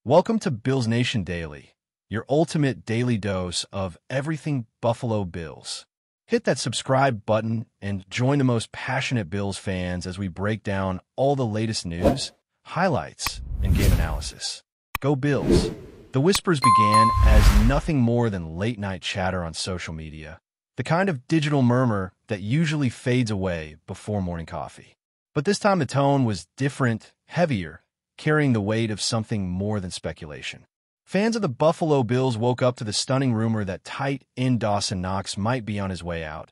Welcome to Bills Nation Daily, your ultimate daily dose of everything Buffalo Bills. Hit that subscribe button and join the most passionate Bills fans as we break down all the latest news, highlights, and game analysis. Go Bills! The whispers began as nothing more than late-night chatter on social media, the kind of digital murmur that usually fades away before morning coffee. But this time the tone was different, heavier, carrying the weight of something more than speculation. Fans of the Buffalo Bills woke up to the stunning rumor that tight end DAWSON KNOX might be on his way out.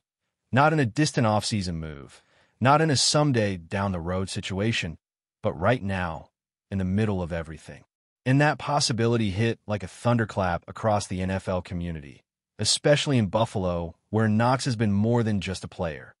Not in a distant offseason move, not in a someday down-the-road situation, but right now, in the middle of everything. And that possibility hit like a thunderclap across the NFL community, especially in Buffalo, where KNOX has been more than just a player.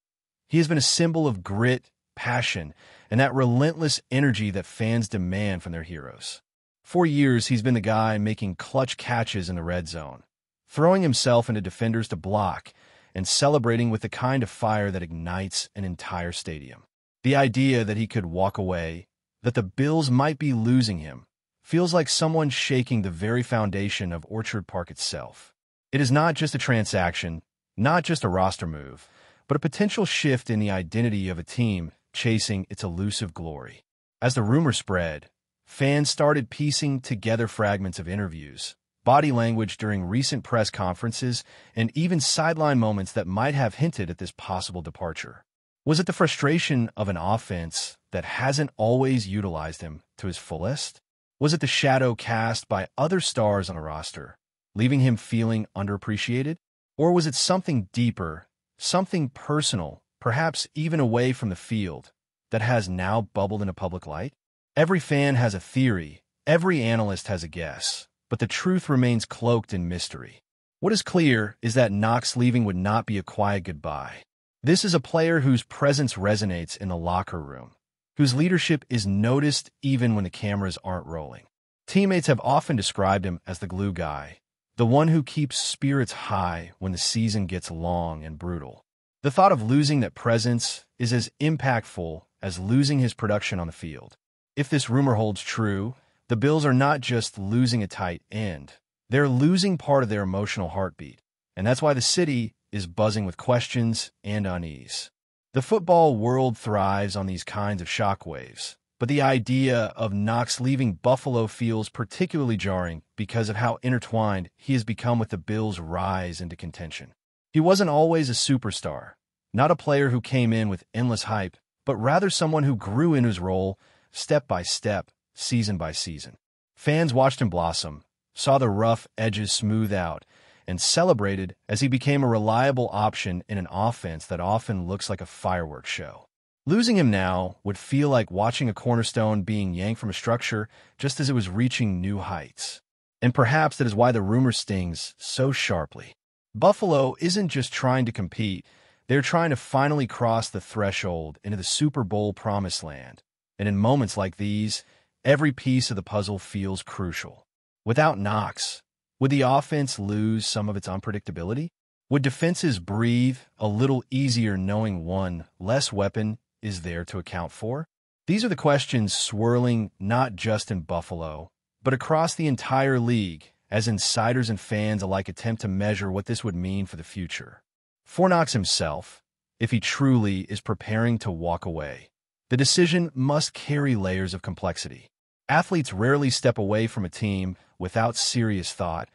He has been a symbol of grit, passion, and that relentless energy that fans demand from their heroes. For years, he's been the guy making clutch catches in the red zone, throwing himself into defenders to block, and celebrating with the kind of fire that ignites an entire stadium. The idea that he could walk away, that the Bills might be losing him, feels like someone shaking the very foundation of Orchard Park itself. It is not just a transaction, not just a roster move, but a potential shift in the identity of a team chasing its elusive glory. As the rumor spread, fans started piecing together fragments of interviews, body language during recent press conferences, and even sideline moments that might have hinted at this possible departure. Was it the frustration of an offense that hasn't always utilized him to his fullest? Was it the shadow cast by other stars on a roster, leaving him feeling underappreciated? Or was it something deeper, something personal, perhaps even away from the field, that has now bubbled into public light? Every fan has a theory, every analyst has a guess, but the truth remains cloaked in mystery. What is clear is that KNOX leaving would not be a quiet goodbye. This is a player whose presence resonates in the locker room, whose leadership is noticed even when the cameras aren't rolling. Teammates have often described him as the glue guy, the one who keeps spirits high when the season gets long and brutal. The thought of losing that presence is as impactful as losing his production on the field. If this rumor holds true, the Bills are not just losing a tight end, they're losing part of their emotional heartbeat, and that's why the city is buzzing with questions and unease. The football world thrives on these kinds of shockwaves, but the idea of KNOX leaving Buffalo feels particularly jarring because of how intertwined he has become with the Bills' rise into contention. He wasn't always a superstar, not a player who came in with endless hype, but rather someone who grew in his role step by step, season by season. Fans watched him blossom, saw the rough edges smooth out, and celebrated as he became a reliable option in an offense that often looks like a fireworks show. Losing him now would feel like watching a cornerstone being yanked from a structure just as it was reaching new heights. And perhaps that is why the rumor stings so sharply. Buffalo isn't just trying to compete, they're trying to finally cross the threshold into the Super Bowl promised land. And in moments like these, every piece of the puzzle feels crucial. Without KNOX, would the offense lose some of its unpredictability? Would defenses breathe a little easier knowing one less weapon is there to account for? These are the questions swirling not just in Buffalo, but across the entire league, as insiders and fans alike attempt to measure what this would mean for the future. For KNOX himself, if he truly is preparing to walk away, the decision must carry layers of complexity. Athletes rarely step away from a team without serious thought,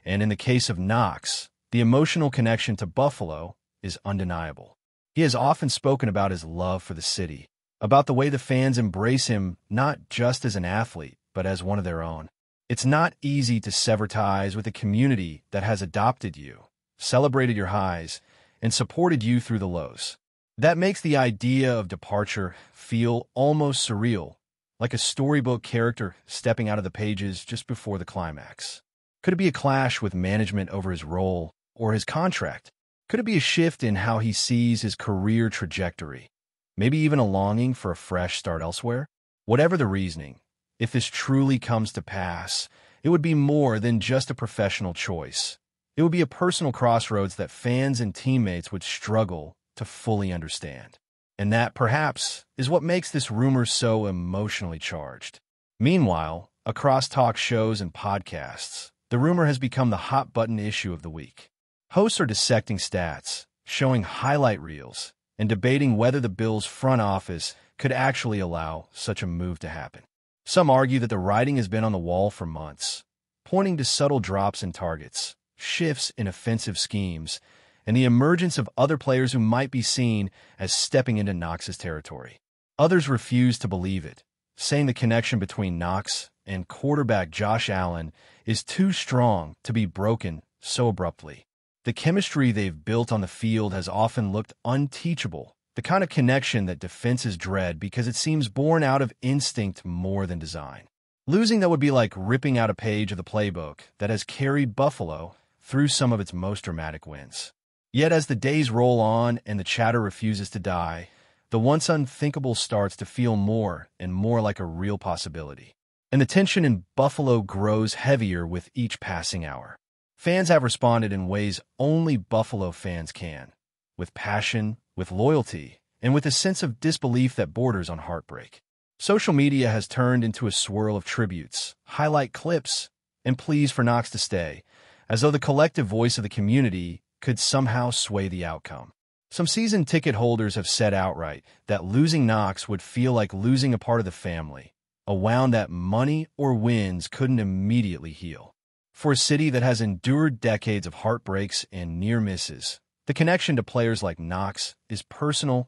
and in the case of KNOX, the emotional connection to Buffalo is undeniable. He has often spoken about his love for the city, about the way the fans embrace him not just as an athlete, but as one of their own. It's not easy to sever ties with a community that has adopted you, celebrated your highs, and supported you through the lows. That makes the idea of departure feel almost surreal, like a storybook character stepping out of the pages just before the climax. Could it be a clash with management over his role or his contract? Could it be a shift in how he sees his career trajectory? Maybe even a longing for a fresh start elsewhere? Whatever the reasoning, if this truly comes to pass, it would be more than just a professional choice. It would be a personal crossroads that fans and teammates would struggle to fully understand. And that, perhaps, is what makes this rumor so emotionally charged. Meanwhile, across talk shows and podcasts, the rumor has become the hot-button issue of the week. Hosts are dissecting stats, showing highlight reels, and debating whether the Bills' front office could actually allow such a move to happen. Some argue that the writing has been on the wall for months, pointing to subtle drops in targets, shifts in offensive schemes, and the emergence of other players who might be seen as stepping into KNOX's territory. Others refuse to believe it, saying the connection between KNOX and quarterback Josh Allen is too strong to be broken so abruptly. The chemistry they've built on the field has often looked unteachable, the kind of connection that defenses dread because it seems born out of instinct more than design. Losing that would be like ripping out a page of the playbook that has carried Buffalo through some of its most dramatic wins. Yet as the days roll on and the chatter refuses to die, the once unthinkable starts to feel more and more like a real possibility. And the tension in Buffalo grows heavier with each passing hour. Fans have responded in ways only Buffalo fans can, with passion, with loyalty, and with a sense of disbelief that borders on heartbreak. Social media has turned into a swirl of tributes, highlight clips, and pleas for KNOX to stay, as though the collective voice of the community could somehow sway the outcome. Some season ticket holders have said outright that losing KNOX would feel like losing a part of the family, a wound that money or wins couldn't immediately heal. For a city that has endured decades of heartbreaks and near misses, the connection to players like KNOX is personal,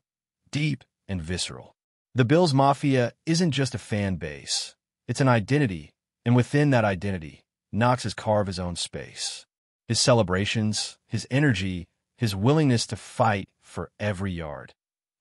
deep, and visceral. The Bills Mafia isn't just a fan base, it's an identity, and within that identity, KNOX has carved his own space. His celebrations, his energy, his willingness to fight for every yard.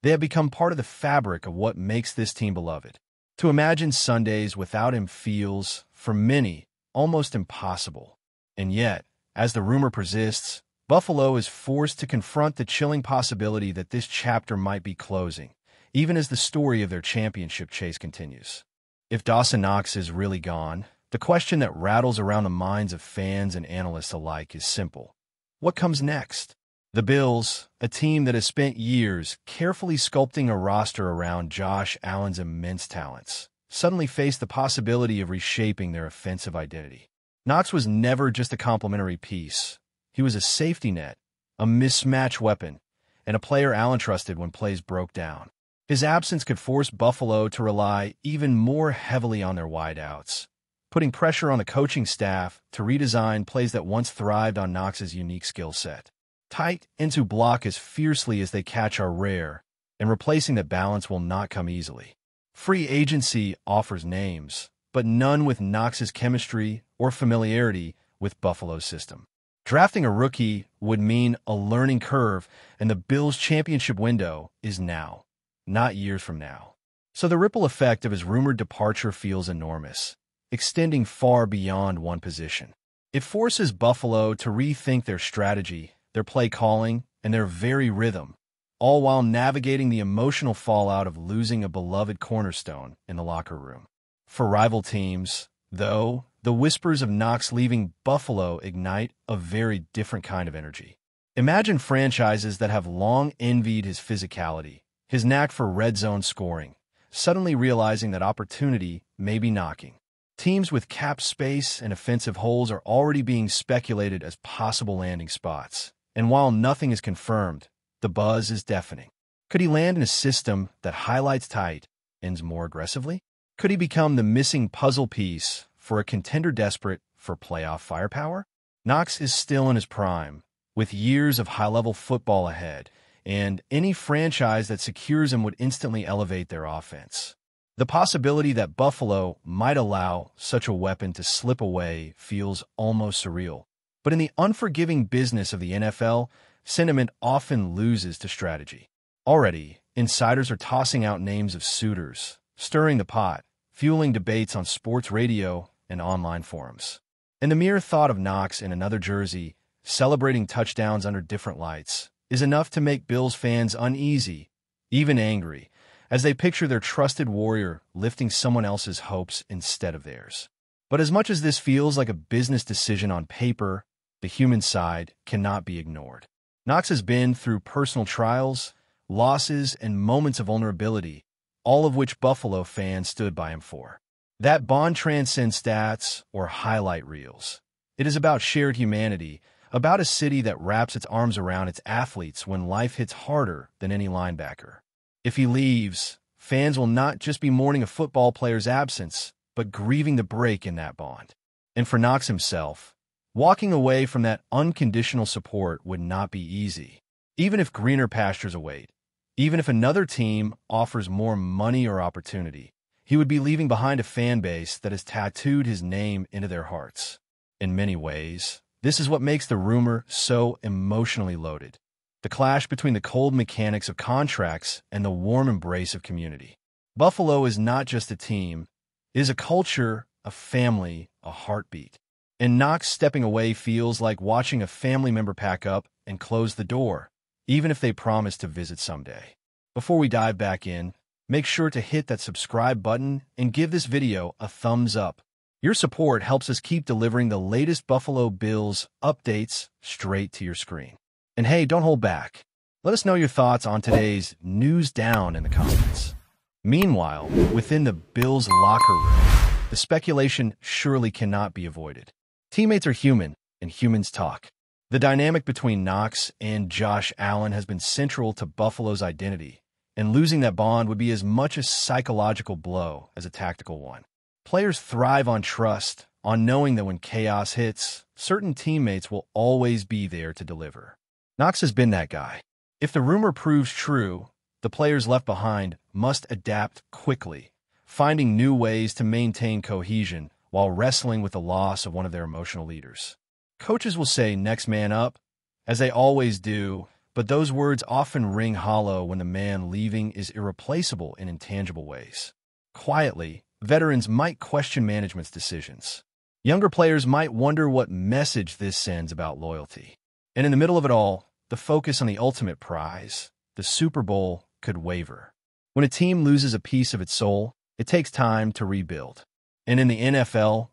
They have become part of the fabric of what makes this team beloved. To imagine Sundays without him feels, for many, almost impossible. And yet, as the rumor persists, Buffalo is forced to confront the chilling possibility that this chapter might be closing, even as the story of their championship chase continues. If Dawson Knox is really gone, the question that rattles around the minds of fans and analysts alike is simple. What comes next? The Bills, a team that has spent years carefully sculpting a roster around Josh Allen's immense talents, suddenly face the possibility of reshaping their offensive identity. Knox was never just a complementary piece. He was a safety net, a mismatch weapon, and a player Allen trusted when plays broke down. His absence could force Buffalo to rely even more heavily on their wideouts, putting pressure on the coaching staff to redesign plays that once thrived on Knox's unique skill set. Tight ends who block as fiercely as they catch are rare, and replacing that balance will not come easily. Free agency offers names, but none with Knox's chemistry or familiarity with Buffalo's system. Drafting a rookie would mean a learning curve, and the Bills' championship window is now, not years from now. So the ripple effect of his rumored departure feels enormous, extending far beyond one position. It forces Buffalo to rethink their strategy, their play calling, and their very rhythm, all while navigating the emotional fallout of losing a beloved cornerstone in the locker room. For rival teams, though, the whispers of Knox leaving Buffalo ignite a very different kind of energy. Imagine franchises that have long envied his physicality, his knack for red zone scoring, suddenly realizing that opportunity may be knocking. Teams with cap space and offensive holes are already being speculated as possible landing spots. And while nothing is confirmed, the buzz is deafening. Could he land in a system that highlights tight, ends more aggressively? Could he become the missing puzzle piece for a contender desperate for playoff firepower? Knox is still in his prime, with years of high-level football ahead, and any franchise that secures him would instantly elevate their offense. The possibility that Buffalo might allow such a weapon to slip away feels almost surreal. But in the unforgiving business of the NFL, sentiment often loses to strategy. Already, insiders are tossing out names of suitors, stirring the pot, fueling debates on sports radio and online forums. And the mere thought of Knox in another jersey, celebrating touchdowns under different lights, is enough to make Bills fans uneasy, even angry, as they picture their trusted warrior lifting someone else's hopes instead of theirs. But as much as this feels like a business decision on paper, the human side cannot be ignored. Knox has been through personal trials, losses, and moments of vulnerability, all of which Buffalo fans stood by him for. That bond transcends stats or highlight reels. It is about shared humanity, about a city that wraps its arms around its athletes when life hits harder than any linebacker. If he leaves, fans will not just be mourning a football player's absence, but grieving the break in that bond. And for Knox himself, walking away from that unconditional support would not be easy. Even if greener pastures await, even if another team offers more money or opportunity, he would be leaving behind a fan base that has tattooed his name into their hearts. In many ways, this is what makes the rumor so emotionally loaded. The clash between the cold mechanics of contracts and the warm embrace of community. Buffalo is not just a team, it is a culture, a family, a heartbeat. And Knox stepping away feels like watching a family member pack up and close the door, even if they promise to visit someday. Before we dive back in, make sure to hit that subscribe button and give this video a thumbs up. Your support helps us keep delivering the latest Buffalo Bills updates straight to your screen. And hey, don't hold back. Let us know your thoughts on today's news down in the comments. Meanwhile, within the Bills locker room, the speculation surely cannot be avoided. Teammates are human, and humans talk. The dynamic between Knox and Josh Allen has been central to Buffalo's identity, and losing that bond would be as much a psychological blow as a tactical one. Players thrive on trust, on knowing that when chaos hits, certain teammates will always be there to deliver. Knox has been that guy. If the rumor proves true, the players left behind must adapt quickly, finding new ways to maintain cohesion while wrestling with the loss of one of their emotional leaders. Coaches will say next man up, as they always do, but those words often ring hollow when the man leaving is irreplaceable in intangible ways. Quietly, veterans might question management's decisions. Younger players might wonder what message this sends about loyalty. And in the middle of it all, the focus on the ultimate prize, the Super Bowl, could waver. When a team loses a piece of its soul, it takes time to rebuild. And in the NFL,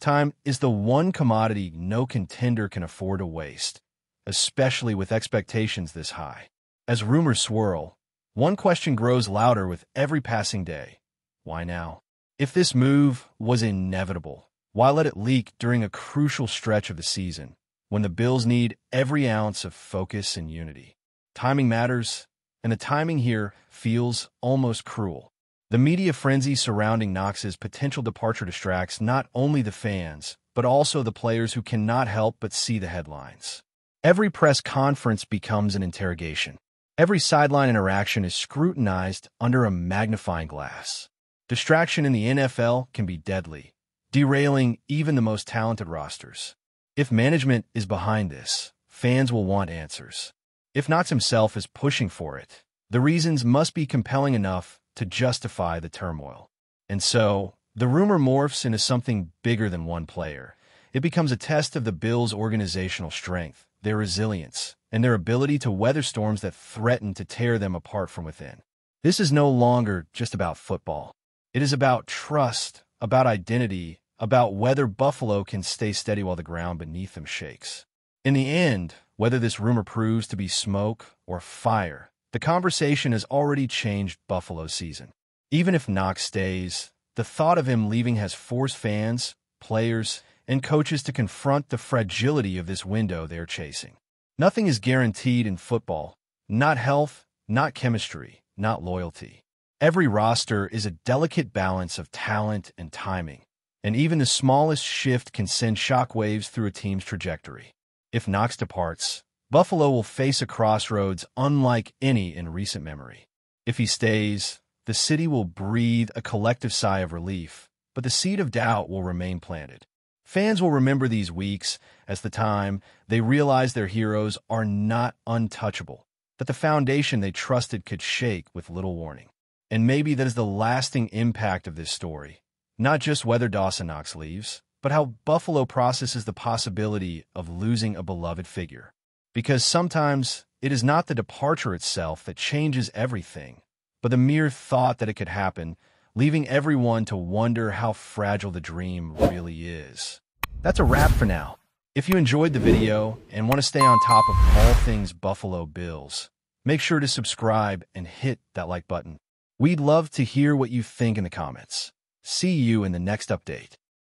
time is the one commodity no contender can afford to waste, especially with expectations this high. As rumors swirl, one question grows louder with every passing day. Why now? If this move was inevitable, why let it leak during a crucial stretch of the season, when the Bills need every ounce of focus and unity? Timing matters, and the timing here feels almost cruel. The media frenzy surrounding Knox's potential departure distracts not only the fans, but also the players who cannot help but see the headlines. Every press conference becomes an interrogation. Every sideline interaction is scrutinized under a magnifying glass. Distraction in the NFL can be deadly, derailing even the most talented rosters. If management is behind this, fans will want answers. If Knox himself is pushing for it, the reasons must be compelling enough to justify the turmoil. And so, the rumor morphs into something bigger than one player. It becomes a test of the Bills' organizational strength, their resilience, and their ability to weather storms that threaten to tear them apart from within. This is no longer just about football. It is about trust, about identity, about whether Buffalo can stay steady while the ground beneath them shakes. In the end, whether this rumor proves to be smoke or fire, the conversation has already changed Buffalo's season. Even if Knox stays, the thought of him leaving has forced fans, players, and coaches to confront the fragility of this window they're chasing. Nothing is guaranteed in football. Not health, not chemistry, not loyalty. Every roster is a delicate balance of talent and timing, and even the smallest shift can send shockwaves through a team's trajectory. If Knox departs, Buffalo will face a crossroads unlike any in recent memory. If he stays, the city will breathe a collective sigh of relief, but the seed of doubt will remain planted. Fans will remember these weeks as the time they realize their heroes are not untouchable, that the foundation they trusted could shake with little warning. And maybe that is the lasting impact of this story, not just whether Dawson Knox leaves, but how Buffalo processes the possibility of losing a beloved figure. Because sometimes it is not the departure itself that changes everything, but the mere thought that it could happen, leaving everyone to wonder how fragile the dream really is. That's a wrap for now. If you enjoyed the video and want to stay on top of all things Buffalo Bills, make sure to subscribe and hit that like button. We'd love to hear what you think in the comments. See you in the next update.